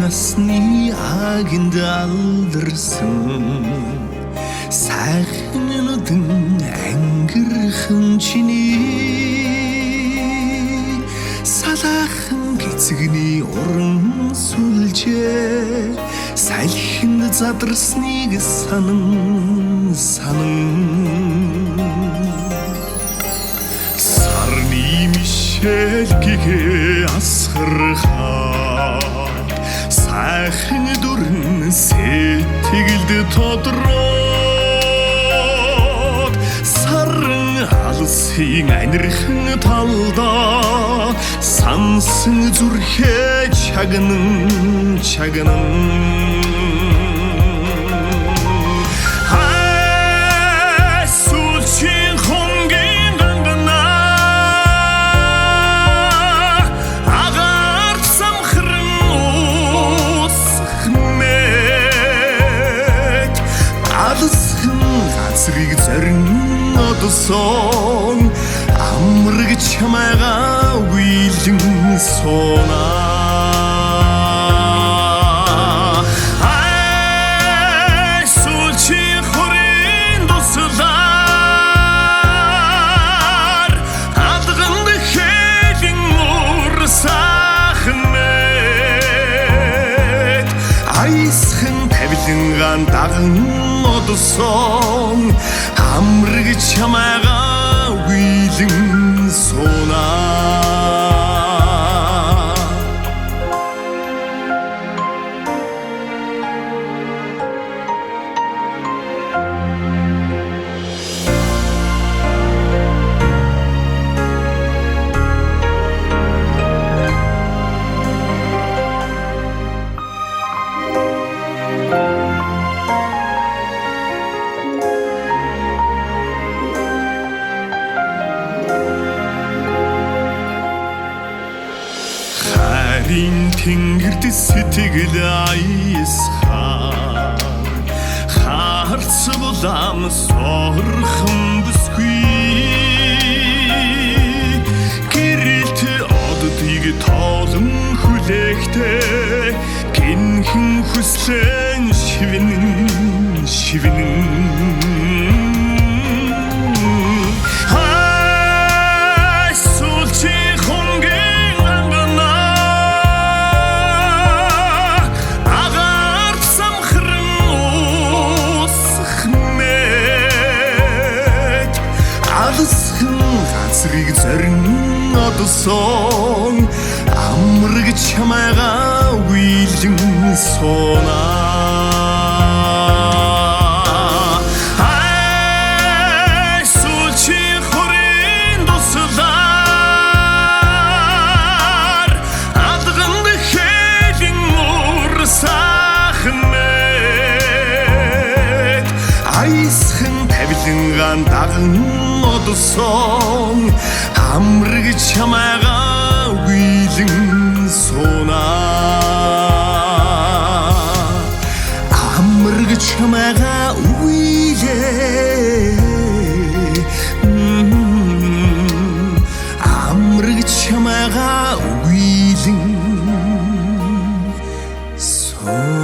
Насны агинд алдарсан сайхан нүдэн ангирхан чиний салаахан гизгний уран сүлжээ салхинд задарсныг санан сарны мишэлгээ асгархаа сайхан дүрэн сэтгэлд тодроод саран алсын анирхан талдаа сансан зүрхээ чагнан Газрыг зарин одсон амраг чамайгаа уйлэн сонаа сүүлчи хорин дуслаар адганд хэлэн урсахан мэт айсхан тавиланган даган одсон амраг чамайгаа уйлэн сонаа Тэнгэрд сэтгэл аясхаа харц булам сорхон бүсгүй гэрэлт оддыг тоолон хүлээхтэй гинхэн хүслэн шивнэн газрыг зарин одсон амраг чамайгаа уйлэн сонаа сүүлчи хорин дуслаар адганд хэлэн урсахан мэт айсхан тавиланган даган одсон амраг чамайгаа уйлэн сонаа амраг чамайгаа амраг чамайгаа уйлэн сонаа